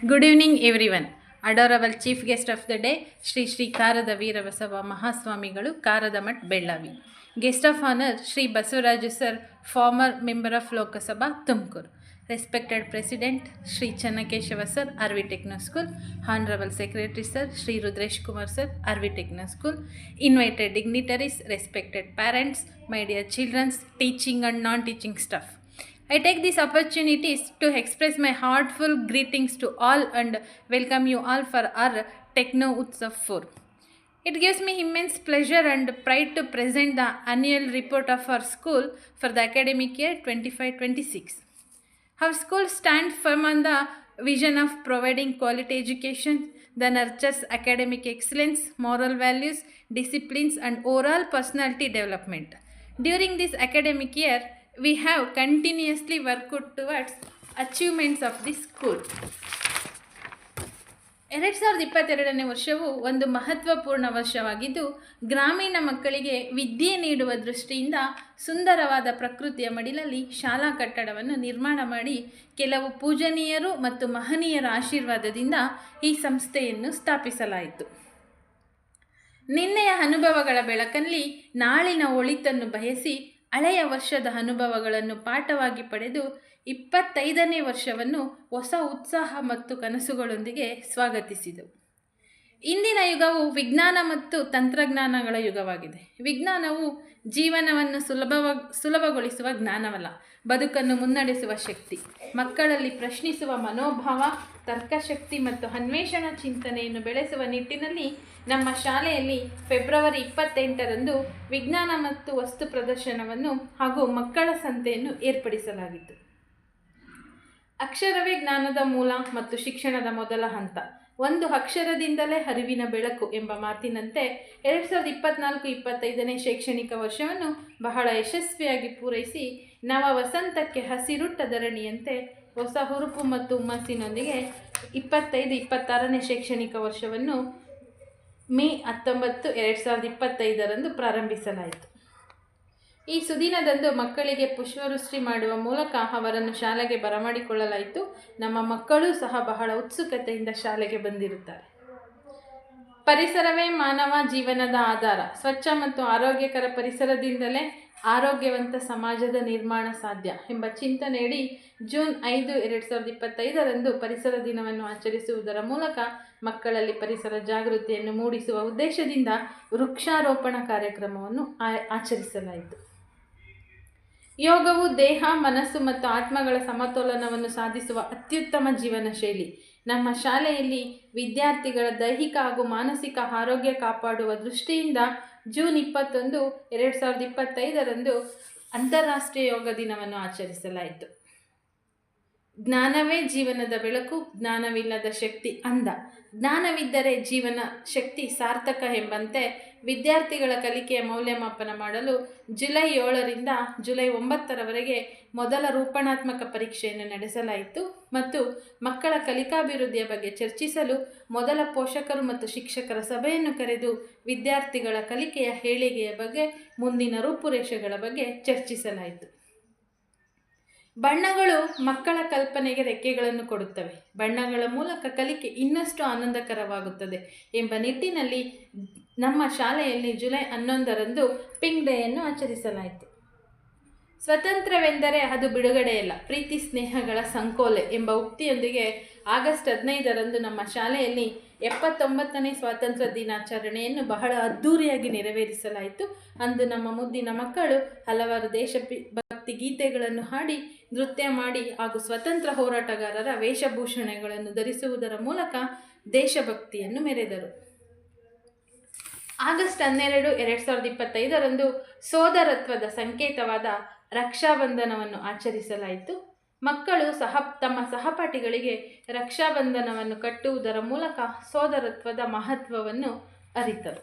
Good evening, everyone. Adorable Chief Guest of the day, Sri Karada Veerabasava Mahaswamigalu, Karadamat Bellavi. Guest of Honor, Sri Basuraju Sir, former Member of Lok Sabha, Tumkur. Respected President, Sri Channakeshava Sir, RV Techno School. Honorable Secretary Sir, Sri Rudresh Kumar Sir, RV Techno School. Invited dignitaries, respected parents, my dear children, teaching and non-teaching staff. I take these opportunities to express my heartfelt greetings to all and welcome you all for our Techno Utsav 4. It gives me immense pleasure and pride to present the annual report of our school for the academic year 25-26. Our school stands firm on the vision of providing quality education that nurtures academic excellence, moral values, disciplines, and overall personality development. During this academic year, we have continuously worked towards achievements of this school. 2022ನೇ ವರ್ಷವು ಒಂದು ಮಹತ್ವಪೂರ್ಣ ವರ್ಷವಾಗಿದ್ದು, ಗ್ರಾಮೀಣ ಮಕ್ಕಳಿಗೆ ವಿದ್ಯೆ ನೀಡುವ ದೃಷ್ಟಿಯಿಂದ ಸುಂದರವಾದ ಪ್ರಕೃತಿಯ ಮಡಿಲಲ್ಲಿ ಶಾಲಾ ಕಟ್ಟಡವನ್ನು ನಿರ್ಮಾಣ ಮಾಡಿ ಕೆಲವು ಪೂಜನೀಯರು ಮತ್ತು ಮಹನೀಯರ ಆಶೀರ್ವಾದದಿಂದ ಈ ಸಂಸ್ಥೆಯನ್ನು ಸ್ಥಾಪಿಸಲಾಯಿತು. ನಿನ್ನೆಯ ಅನುಭವಗಳ ಬೆಳಕಲ್ಲಿ ನಾಳಿನ ಒಳಿತನ್ನು ಬಯಸಿ ಹಳೆಯ ವರ್ಷದ ಅನುಭವಗಳನ್ನು ಪಾಠವಾಗಿ ಪಡೆದು 25ನೇ ವರ್ಷವನ್ನು ಹೊಸ ಉತ್ಸಾಹ ಮತ್ತು ಕನಸುಗಳೊಂದಿಗೆ ಸ್ವಾಗತಿಸಿದೆವು. ಇಂದಿನ ಯುಗವು ವಿಜ್ಞಾನ ಮತ್ತು ತಂತ್ರಜ್ಞಾನಗಳ ಯುಗವಾಗಿದೆ. ವಿಜ್ಞಾನವು ಜೀವನವನ್ನು ಸುಲಭಗೊಳಿಸುವ ಜ್ಞಾನವಲ್ಲ, ಬದುಕನ್ನು ಮುನ್ನಡೆಸುವ ಶಕ್ತಿ. ಮಕ್ಕಳಲ್ಲಿ ಪ್ರಶ್ನಿಸುವ ಮನೋಭಾವ, ತರ್ಕಶಕ್ತಿ ಮತ್ತು ಅನ್ವೇಷಣಾ ಚಿಂತನೆಯನ್ನು ಬೆಳೆಸುವ ನಿಟ್ಟಿನಲ್ಲಿ ನಮ್ಮ ಶಾಲೆಯಲ್ಲಿ ಫೆಬ್ರವರಿ 28ರಂದು ವಿಜ್ಞಾನ ಮತ್ತು ವಸ್ತು ಪ್ರದರ್ಶನವನ್ನು ಹಾಗೂ ಮಕ್ಕಳ ಸಂತೆಯನ್ನು ಏರ್ಪಡಿಸಲಾಗಿತ್ತು. ಅಕ್ಷರವೇ ಜ್ಞಾನದ ಮೂಲ ಮತ್ತು ಶಿಕ್ಷಣದ ಮೊದಲ ಹಂತ. ಒಂದು ಅಕ್ಷರದಿಂದಲೇ ಅರಿವಿನ ಬೆಳಕು ಎಂಬ ಮಾತಿನಂತೆ 2024-25ನೇ ಶೈಕ್ಷಣಿಕ ವರ್ಷವನ್ನು ಬಹಳ ಯಶಸ್ವಿಯಾಗಿ ಪೂರೈಸಿ ನವ ವಸಂತಕ್ಕೆ ಹಸಿರುಟ್ಟ ಧರಣಿಯಂತೆ ಹೊಸ ಹುರುಪು ಮತ್ತು ಹುಮ್ಮಸ್ಸಿನೊಂದಿಗೆ 25-26ನೇ ಶೈಕ್ಷಣಿಕ ವರ್ಷವನ್ನು ಮೇ 19, 2025ರಂದು ಪ್ರಾರಂಭಿಸಲಾಯಿತು. ಈ ಸುದಿನದಂದು ಮಕ್ಕಳಿಗೆ ಪುಷ್ಪವೃಷ್ಟಿ ಮಾಡುವ ಮೂಲಕ ಅವರನ್ನು ಶಾಲೆಗೆ ಬರಮಾಡಿಕೊಳ್ಳಲಾಯಿತು. ನಮ್ಮ ಮಕ್ಕಳೂ ಸಹ ಬಹಳ ಉತ್ಸುಕತೆಯಿಂದ ಶಾಲೆಗೆ ಬಂದಿರುತ್ತಾರೆ. ಪರಿಸರವೇ ಮಾನವ ಜೀವನದ ಆಧಾರ. ಸ್ವಚ್ಛ ಮತ್ತು ಆರೋಗ್ಯಕರ ಪರಿಸರದಿಂದಲೇ ಆರೋಗ್ಯವಂತ ಸಮಾಜದ ನಿರ್ಮಾಣ ಸಾಧ್ಯ ಎಂಬ ಚಿಂತನೆಯಡಿ ಜೂನ್ 5, 2025ರಂದು ಪರಿಸರ ದಿನವನ್ನು ಆಚರಿಸುವುದರ ಮೂಲಕ ಮಕ್ಕಳಲ್ಲಿ ಪರಿಸರ ಜಾಗೃತಿಯನ್ನು ಮೂಡಿಸುವ ಉದ್ದೇಶದಿಂದ ವೃಕ್ಷಾರೋಪಣ ಕಾರ್ಯಕ್ರಮವನ್ನು ಆಚರಿಸಲಾಯಿತು. ಯೋಗವು ದೇಹ, ಮನಸ್ಸು ಮತ್ತು ಆತ್ಮಗಳ ಸಮತೋಲನವನ್ನು ಸಾಧಿಸುವ ಅತ್ಯುತ್ತಮ ಜೀವನ ಶೈಲಿ. ನಮ್ಮ ಶಾಲೆಯಲ್ಲಿ ವಿದ್ಯಾರ್ಥಿಗಳ ದೈಹಿಕ ಹಾಗೂ ಮಾನಸಿಕ ಆರೋಗ್ಯ ಕಾಪಾಡುವ ದೃಷ್ಟಿಯಿಂದ ಜೂನ್ 21, 2025ರಂದು ಅಂತಾರಾಷ್ಟ್ರೀಯ ಯೋಗ ದಿನವನ್ನು ಆಚರಿಸಲಾಯಿತು. ಜ್ಞಾನವೇ ಜೀವನದ ಬೆಳಕು, ಜ್ಞಾನವಿಲ್ಲದ ಶಕ್ತಿ ಅಂಧ. ಜ್ಞಾನವಿದ್ದರೆ ಜೀವನ ಶಕ್ತಿ ಸಾರ್ಥಕ ಎಂಬಂತೆ ವಿದ್ಯಾರ್ಥಿಗಳ ಕಲಿಕೆಯ ಮೌಲ್ಯಮಾಪನ ಮಾಡಲು ಜುಲೈ 7ರಿಂದ ಜುಲೈ 9ರವರೆಗೆ ಮೊದಲ ರೂಪಣಾತ್ಮಕ ಪರೀಕ್ಷೆಯನ್ನು ನಡೆಸಲಾಯಿತು ಮತ್ತು ಮಕ್ಕಳ ಕಲಿಕಾಭಿವೃದ್ಧಿಯ ಬಗ್ಗೆ ಚರ್ಚಿಸಲು ಮೊದಲ ಪೋಷಕರು ಮತ್ತು ಶಿಕ್ಷಕರ ಸಭೆಯನ್ನು ಕರೆದು ವಿದ್ಯಾರ್ಥಿಗಳ ಕಲಿಕೆಯ ಏಳಿಗೆಯ ಬಗ್ಗೆ, ಮುಂದಿನ ರೂಪುರೇಷೆಗಳ ಬಗ್ಗೆ ಚರ್ಚಿಸಲಾಯಿತು. ಬಣ್ಣಗಳು ಮಕ್ಕಳ ಕಲ್ಪನೆಗೆ ರೆಕ್ಕೆಗಳನ್ನು ಕೊಡುತ್ತವೆ. ಬಣ್ಣಗಳ ಮೂಲಕ ಕಲಿಕೆ ಇನ್ನಷ್ಟು ಆನಂದಕರವಾಗುತ್ತದೆ ಎಂಬ ನಿಟ್ಟಿನಲ್ಲಿ ನಮ್ಮ ಶಾಲೆಯಲ್ಲಿ ಜುಲೈ 11ರಂದು ಪಿಂಕ್ ಡೇಯನ್ನು ಆಚರಿಸಲಾಯಿತು. ಸ್ವತಂತ್ರವೆಂದರೆ ಅದು ಬಿಡುಗಡೆಯಲ್ಲ, ಪ್ರೀತಿ ಸ್ನೇಹಗಳ ಸಂಕೋಲೆ ಎಂಬ ಉಕ್ತಿಯೊಂದಿಗೆ ಆಗಸ್ಟ್ 15ರಂದು ನಮ್ಮ ಶಾಲೆಯಲ್ಲಿ 79ನೇ ಸ್ವಾತಂತ್ರ್ಯ ದಿನಾಚರಣೆಯನ್ನು ಬಹಳ ಅದ್ಧೂರಿಯಾಗಿ ನೆರವೇರಿಸಲಾಯಿತು. ಅಂದು ನಮ್ಮ ಮುದ್ದಿನ ಮಕ್ಕಳು ಹಲವಾರು ದೇಶಭಕ್ತಿ ಗೀತೆಗಳನ್ನು ಹಾಡಿ, ನೃತ್ಯ ಮಾಡಿ ಹಾಗೂ ಸ್ವತಂತ್ರ ಹೋರಾಟಗಾರರ ವೇಷಭೂಷಣಗಳನ್ನು ಧರಿಸುವುದರ ಮೂಲಕ ದೇಶಭಕ್ತಿಯನ್ನು ಮೆರೆದರು. ಆಗಸ್ಟ್ 12, 2025ರಂದು ಸೋದರತ್ವದ ಸಂಕೇತವಾದ ರಕ್ಷಾಬಂಧನವನ್ನು ಆಚರಿಸಲಾಯಿತು. ಮಕ್ಕಳು ತಮ್ಮ ಸಹಪಾಠಿಗಳಿಗೆ ರಕ್ಷಾಬಂಧನವನ್ನು ಕಟ್ಟುವುದರ ಮೂಲಕ ಸೋದರತ್ವದ ಮಹತ್ವವನ್ನು ಅರಿತರು.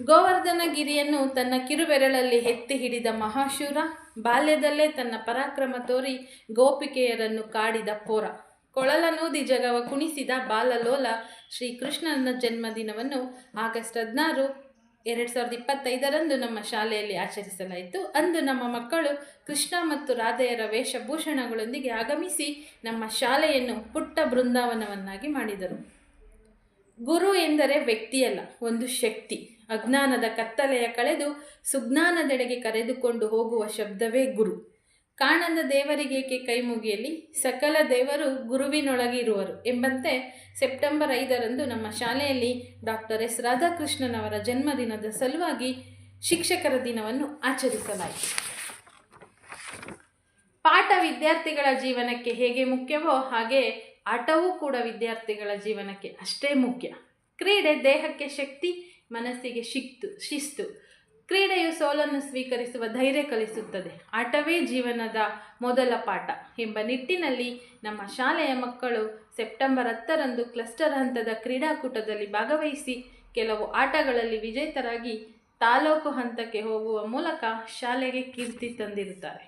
ಗೋವರ್ಧನಗಿರಿಯನ್ನು ತನ್ನ ಕಿರುಬೆರಳಲ್ಲಿ ಎತ್ತಿ ಹಿಡಿದ ಮಹಾಶೂರ, ಬಾಲ್ಯದಲ್ಲೇ ತನ್ನ ಪರಾಕ್ರಮ ತೋರಿ ಗೋಪಿಕೆಯರನ್ನು ಕಾಡಿದ ಪೋರ, ಕೊಳಲನೂದಿ ಜಗವ ಕುಣಿಸಿದ ಬಾಲಲೋಲ ಶ್ರೀಕೃಷ್ಣನ ಜನ್ಮದಿನವನ್ನು ಆಗಸ್ಟ್ 16, 2025ರಂದು ನಮ್ಮ ಶಾಲೆಯಲ್ಲಿ ಆಚರಿಸಲಾಯಿತು. ಅಂದು ನಮ್ಮ ಮಕ್ಕಳು ಕೃಷ್ಣ ಮತ್ತು ರಾಧೆಯರ ವೇಷಭೂಷಣಗಳೊಂದಿಗೆ ಆಗಮಿಸಿ ನಮ್ಮ ಶಾಲೆಯನ್ನು ಪುಟ್ಟ ಬೃಂದಾವನವನ್ನಾಗಿ ಮಾಡಿದರು. ಗುರು ಎಂದರೆ ವ್ಯಕ್ತಿಯಲ್ಲ, ಒಂದು ಶಕ್ತಿ. ಅಜ್ಞಾನದ ಕತ್ತಲೆಯ ಕಳೆದು ಸುಜ್ಞಾನದೆಡೆಗೆ ಕರೆದುಕೊಂಡು ಹೋಗುವ ಶಬ್ದವೇ ಗುರು. ಕಾಣದ ದೇವರಿಗೇಕೆ ಕೈ ಮುಗಿಯಲಿ, ಸಕಲ ದೇವರು ಗುರುವಿನೊಳಗೆ ಇರುವರು ಎಂಬಂತೆ ಸೆಪ್ಟೆಂಬರ್ 5ರಂದು ನಮ್ಮ ಶಾಲೆಯಲ್ಲಿ ಡಾಕ್ಟರ್ ಎಸ್ ರಾಧಾಕೃಷ್ಣನವರ ಜನ್ಮದಿನದ ಸಲುವಾಗಿ ಶಿಕ್ಷಕರ ದಿನವನ್ನು ಆಚರಿಸಲಾಯಿತು. ಪಾಠ ವಿದ್ಯಾರ್ಥಿಗಳ ಜೀವನಕ್ಕೆ ಹೇಗೆ ಮುಖ್ಯವೋ ಹಾಗೆ ಆಟವೂ ಕೂಡ ವಿದ್ಯಾರ್ಥಿಗಳ ಜೀವನಕ್ಕೆ ಅಷ್ಟೇ ಮುಖ್ಯ. ಕ್ರೀಡೆ ದೇಹಕ್ಕೆ ಶಕ್ತಿ, ಮನಸ್ಸಿಗೆ ಶಿಸ್ತು. ಕ್ರೀಡೆಯು ಸೋಲನ್ನು ಸ್ವೀಕರಿಸುವ ಧೈರ್ಯ ಕಲಿಸುತ್ತದೆ. ಆಟವೇ ಜೀವನದ ಮೊದಲ ಪಾಠ ಎಂಬ ನಿಟ್ಟಿನಲ್ಲಿ ನಮ್ಮ ಶಾಲೆಯ ಮಕ್ಕಳು ಸೆಪ್ಟೆಂಬರ್ 10ರಂದು ಕ್ಲಸ್ಟರ್ ಹಂತದ ಕ್ರೀಡಾಕೂಟದಲ್ಲಿ ಭಾಗವಹಿಸಿ ಕೆಲವು ಆಟಗಳಲ್ಲಿ ವಿಜೇತರಾಗಿ ತಾಲೂಕು ಹಂತಕ್ಕೆ ಹೋಗುವ ಮೂಲಕ ಶಾಲೆಗೆ ಕೀರ್ತಿ ತಂದಿರುತ್ತಾರೆ.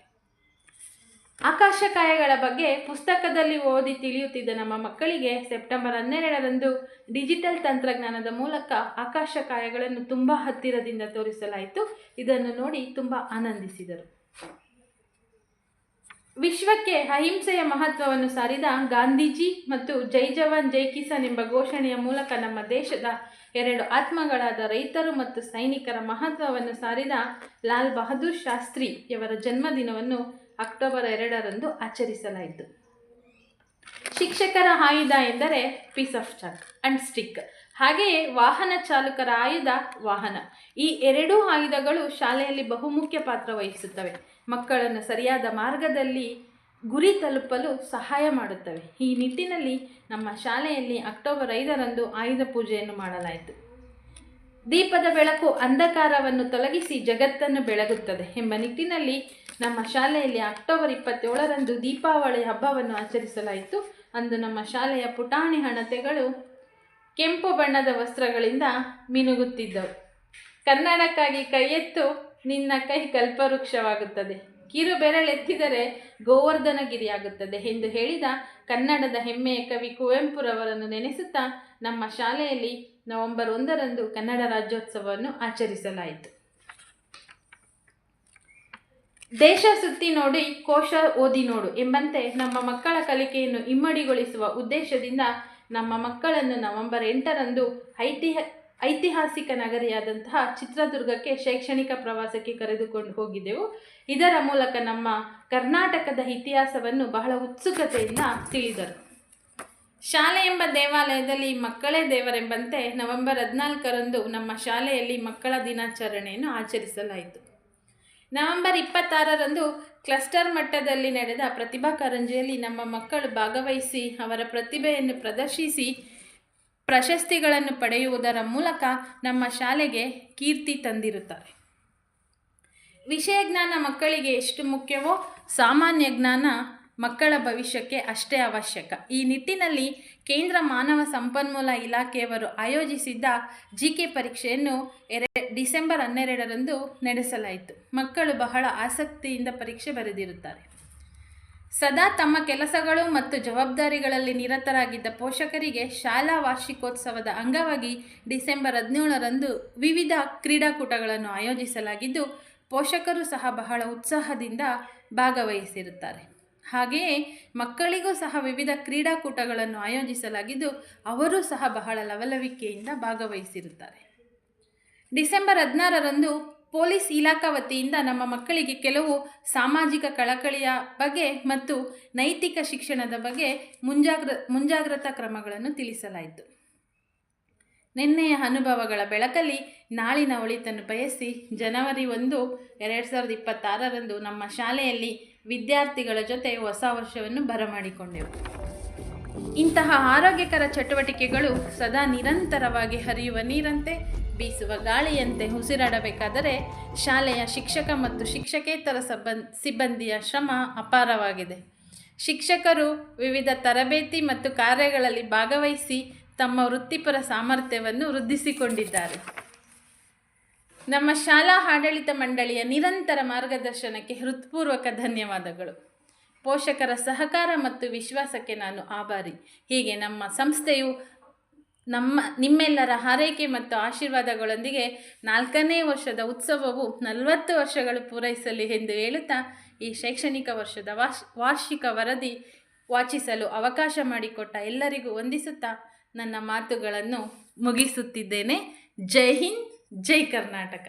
ಆಕಾಶಕಾಯಗಳ ಬಗ್ಗೆ ಪುಸ್ತಕದಲ್ಲಿ ಓದಿ ತಿಳಿಯುತ್ತಿದ್ದ ನಮ್ಮ ಮಕ್ಕಳಿಗೆ ಸೆಪ್ಟೆಂಬರ್ 12ರಂದು ಡಿಜಿಟಲ್ ತಂತ್ರಜ್ಞಾನದ ಮೂಲಕ ಆಕಾಶಕಾಯಗಳನ್ನು ತುಂಬ ಹತ್ತಿರದಿಂದ ತೋರಿಸಲಾಯಿತು. ಇದನ್ನು ನೋಡಿ ತುಂಬ ಆನಂದಿಸಿದರು. ವಿಶ್ವಕ್ಕೆ ಅಹಿಂಸೆಯ ಮಹತ್ವವನ್ನು ಸಾರಿದ ಗಾಂಧೀಜಿ ಮತ್ತು ಜೈ ಜವಾನ್ ಜೈ ಕಿಸಾನ್ ಎಂಬ ಘೋಷಣೆಯ ಮೂಲಕ ನಮ್ಮ ದೇಶದ 2 ಆತ್ಮಗಳಾದ ರೈತರು ಮತ್ತು ಸೈನಿಕರ ಮಹತ್ವವನ್ನು ಸಾರಿದ ಲಾಲ್ ಬಹದ್ದೂರ್ ಶಾಸ್ತ್ರಿಯವರ ಜನ್ಮದಿನವನ್ನು ಅಕ್ಟೋಬರ್ 2ರಂದು ಆಚರಿಸಲಾಯಿತು. ಶಿಕ್ಷಕರ ಆಯುಧ ಎಂದರೆ piece of chalk and stick. ಹಾಗೆಯೇ ವಾಹನ ಚಾಲಕರ ಆಯುಧ ವಾಹನ. ಈ 2 ಆಯುಧಗಳು ಶಾಲೆಯಲ್ಲಿ ಬಹುಮುಖ್ಯ ಪಾತ್ರ ವಹಿಸುತ್ತವೆ. ಮಕ್ಕಳನ್ನು ಸರಿಯಾದ ಮಾರ್ಗದಲ್ಲಿ ಗುರಿ ತಲುಪಲು ಸಹಾಯ ಮಾಡುತ್ತವೆ. ಈ ನಿಟ್ಟಿನಲ್ಲಿ ನಮ್ಮ ಶಾಲೆಯಲ್ಲಿ ಅಕ್ಟೋಬರ್ 5ರಂದು ಆಯುಧ ಪೂಜೆಯನ್ನು ಮಾಡಲಾಯಿತು. ದೀಪದ ಬೆಳಕು ಅಂಧಕಾರವನ್ನು ತೊಲಗಿಸಿ ಜಗತ್ತನ್ನು ಬೆಳಗುತ್ತದೆ ಎಂಬ ನಿಟ್ಟಿನಲ್ಲಿ ನಮ್ಮ ಶಾಲೆಯಲ್ಲಿ ಅಕ್ಟೋಬರ್ 27ರಂದು ದೀಪಾವಳಿ ಹಬ್ಬವನ್ನು ಆಚರಿಸಲಾಯಿತು. ಅಂದು ನಮ್ಮ ಶಾಲೆಯ ಪುಟಾಣಿ ಹಣತೆಗಳು ಕೆಂಪು ಬಣ್ಣದ ವಸ್ತ್ರಗಳಿಂದ ಮಿನುಗುತ್ತಿದ್ದವು. ಕನ್ನಡಕ್ಕಾಗಿ ಕೈ ಎತ್ತು, ನಿನ್ನ ಕೈ ಕಲ್ಪವೃಕ್ಷವಾಗುತ್ತದೆ, ಕಿರು ಬೆರಳೆತ್ತಿದರೆ ಗೋವರ್ಧನಗಿರಿಯಾಗುತ್ತದೆ ಎಂದು ಹೇಳಿದ ಕನ್ನಡದ ಹೆಮ್ಮೆಯ ಕವಿ ಕುವೆಂಪುರವರನ್ನು ನೆನೆಸುತ್ತಾ ನಮ್ಮ ಶಾಲೆಯಲ್ಲಿ ನವೆಂಬರ್ 1ರಂದು ಕನ್ನಡ ರಾಜ್ಯೋತ್ಸವವನ್ನು ಆಚರಿಸಲಾಯಿತು. ದೇಶ ಸುತ್ತಿ ನೋಡಿ, ಕೋಶ ಓದಿ ನೋಡು ಎಂಬಂತೆ ನಮ್ಮ ಮಕ್ಕಳ ಕಲಿಕೆಯನ್ನು ಇಮ್ಮಡಿಗೊಳಿಸುವ ಉದ್ದೇಶದಿಂದ ನಮ್ಮ ಮಕ್ಕಳನ್ನು ನವೆಂಬರ್ 8ರಂದು ಐತಿಹಾಸಿಕ ನಗರಿಯಾದಂತಹ ಚಿತ್ರದುರ್ಗಕ್ಕೆ ಶೈಕ್ಷಣಿಕ ಪ್ರವಾಸಕ್ಕೆ ಕರೆದುಕೊಂಡು ಹೋಗಿದ್ದೆವು. ಇದರ ಮೂಲಕ ನಮ್ಮ ಕರ್ನಾಟಕದ ಇತಿಹಾಸವನ್ನು ಬಹಳ ಉತ್ಸುಕತೆಯಿಂದ ತಿಳಿದರು. ಶಾಲೆ ಎಂಬ ದೇವಾಲಯದಲ್ಲಿ ಮಕ್ಕಳೇ ದೇವರೆಂಬಂತೆ ನವೆಂಬರ್ 14ರಂದು ನಮ್ಮ ಶಾಲೆಯಲ್ಲಿ ಮಕ್ಕಳ ದಿನಾಚರಣೆಯನ್ನು ಆಚರಿಸಲಾಯಿತು. ನವೆಂಬರ್ 26ರಂದು ಕ್ಲಸ್ಟರ್ ಮಟ್ಟದಲ್ಲಿ ನಡೆದ ಪ್ರತಿಭಾ ಕಾರಂಜಿಯಲ್ಲಿ ನಮ್ಮ ಮಕ್ಕಳು ಭಾಗವಹಿಸಿ ಅವರ ಪ್ರತಿಭೆಯನ್ನು ಪ್ರದರ್ಶಿಸಿ ಪ್ರಶಸ್ತಿಗಳನ್ನು ಪಡೆಯುವುದರ ಮೂಲಕ ನಮ್ಮ ಶಾಲೆಗೆ ಕೀರ್ತಿ ತಂದಿರುತ್ತಾರೆ. ವಿಷಯ ಜ್ಞಾನ ಮಕ್ಕಳಿಗೆ ಎಷ್ಟು ಮುಖ್ಯವೋ ಸಾಮಾನ್ಯ ಜ್ಞಾನ ಮಕ್ಕಳ ಭವಿಷ್ಯಕ್ಕೆ ಅಷ್ಟೇ ಅವಶ್ಯಕ. ಈ ನಿಟ್ಟಿನಲ್ಲಿ ಕೇಂದ್ರ ಮಾನವ ಸಂಪನ್ಮೂಲ ಇಲಾಖೆಯವರು ಆಯೋಜಿಸಿದ್ದ GK ಪರೀಕ್ಷೆಯನ್ನು ಡಿಸೆಂಬರ್ 12ರಂದು ನಡೆಸಲಾಯಿತು. ಮಕ್ಕಳು ಬಹಳ ಆಸಕ್ತಿಯಿಂದ ಪರೀಕ್ಷೆ ಬರೆದಿರುತ್ತಾರೆ. ಸದಾ ತಮ್ಮ ಕೆಲಸಗಳು ಮತ್ತು ಜವಾಬ್ದಾರಿಗಳಲ್ಲಿ ನಿರತರಾಗಿದ್ದ ಪೋಷಕರಿಗೆ ಶಾಲಾ ವಾರ್ಷಿಕೋತ್ಸವದ ಅಂಗವಾಗಿ ಡಿಸೆಂಬರ್ 17ರಂದು ವಿವಿಧ ಕ್ರೀಡಾಕೂಟಗಳನ್ನು ಆಯೋಜಿಸಲಾಗಿದ್ದು ಪೋಷಕರು ಸಹ ಬಹಳ ಉತ್ಸಾಹದಿಂದ ಭಾಗವಹಿಸಿರುತ್ತಾರೆ. ಹಾಗೆಯೇ ಮಕ್ಕಳಿಗೂ ಸಹ ವಿವಿಧ ಕ್ರೀಡಾಕೂಟಗಳನ್ನು ಆಯೋಜಿಸಲಾಗಿದ್ದು ಅವರು ಸಹ ಬಹಳ ಲವಲವಿಕೆಯಿಂದ ಭಾಗವಹಿಸಿರುತ್ತಾರೆ. ಡಿಸೆಂಬರ್ 16ರಂದು ಪೊಲೀಸ್ ಇಲಾಖಾ ವತಿಯಿಂದ ನಮ್ಮ ಮಕ್ಕಳಿಗೆ ಕೆಲವು ಸಾಮಾಜಿಕ ಕಳಕಳಿಯ ಬಗ್ಗೆ ಮತ್ತು ನೈತಿಕ ಶಿಕ್ಷಣದ ಬಗ್ಗೆ ಮುಂಜಾಗ್ರತಾ ಕ್ರಮಗಳನ್ನು ತಿಳಿಸಲಾಯಿತು. ನಿನ್ನೆಯ ಅನುಭವಗಳ ಬೆಳಕಲ್ಲಿ ನಾಳಿನ ಒಳಿತನ್ನು ಬಯಸಿ ಜನವರಿ 1, 2026ರಂದು ನಮ್ಮ ಶಾಲೆಯಲ್ಲಿ ವಿದ್ಯಾರ್ಥಿಗಳ ಜೊತೆ ಹೊಸ ವರ್ಷವನ್ನು ಬರಮಾಡಿಕೊಂಡೆವು. ಇಂತಹ ಆರೋಗ್ಯಕರ ಚಟುವಟಿಕೆಗಳು ಸದಾ ನಿರಂತರವಾಗಿ ಹರಿಯುವ ನೀರಂತೆ ಬೀಸುವ ಗಾಳಿಯಂತೆ ಉಸಿರಾಡಬೇಕಾದರೆ ಶಾಲೆಯ ಶಿಕ್ಷಕ ಮತ್ತು ಶಿಕ್ಷಕೇತರ ಸಿಬ್ಬಂದಿಯ ಶ್ರಮ ಅಪಾರವಾಗಿದೆ. ಶಿಕ್ಷಕರು ವಿವಿಧ ತರಬೇತಿ ಮತ್ತು ಕಾರ್ಯಗಳಲ್ಲಿ ಭಾಗವಹಿಸಿ ತಮ್ಮ ವೃತ್ತಿಪರ ಸಾಮರ್ಥ್ಯವನ್ನು ವೃದ್ಧಿಸಿಕೊಂಡಿದ್ದಾರೆ. ನಮ್ಮ ಶಾಲಾ ಆಡಳಿತ ಮಂಡಳಿಯ ನಿರಂತರ ಮಾರ್ಗದರ್ಶನಕ್ಕೆ ಹೃತ್ಪೂರ್ವಕ ಧನ್ಯವಾದಗಳು. ಪೋಷಕರ ಸಹಕಾರ ಮತ್ತು ವಿಶ್ವಾಸಕ್ಕೆ ನಾನು ಆಭಾರಿ. ಹೀಗೆ ನಮ್ಮ ಸಂಸ್ಥೆಯು ನಿಮ್ಮೆಲ್ಲರ ಹಾರೈಕೆ ಮತ್ತು ಆಶೀರ್ವಾದಗಳೊಂದಿಗೆ 4ನೇ ವರ್ಷದ ಉತ್ಸವವು 40 ವರ್ಷಗಳು ಪೂರೈಸಲಿ ಎಂದು ಹೇಳುತ್ತಾ ಈ ಶೈಕ್ಷಣಿಕ ವರ್ಷದ ವಾರ್ಷಿಕ ವರದಿ ವಾಚಿಸಲು ಅವಕಾಶ ಮಾಡಿಕೊಟ್ಟ ಎಲ್ಲರಿಗೂ ವಂದಿಸುತ್ತಾ ನನ್ನ ಮಾತುಗಳನ್ನು ಮುಗಿಸುತ್ತಿದ್ದೇನೆ. ಜೈ ಹಿಂದ್, ಜೈ ಕರ್ನಾಟಕ.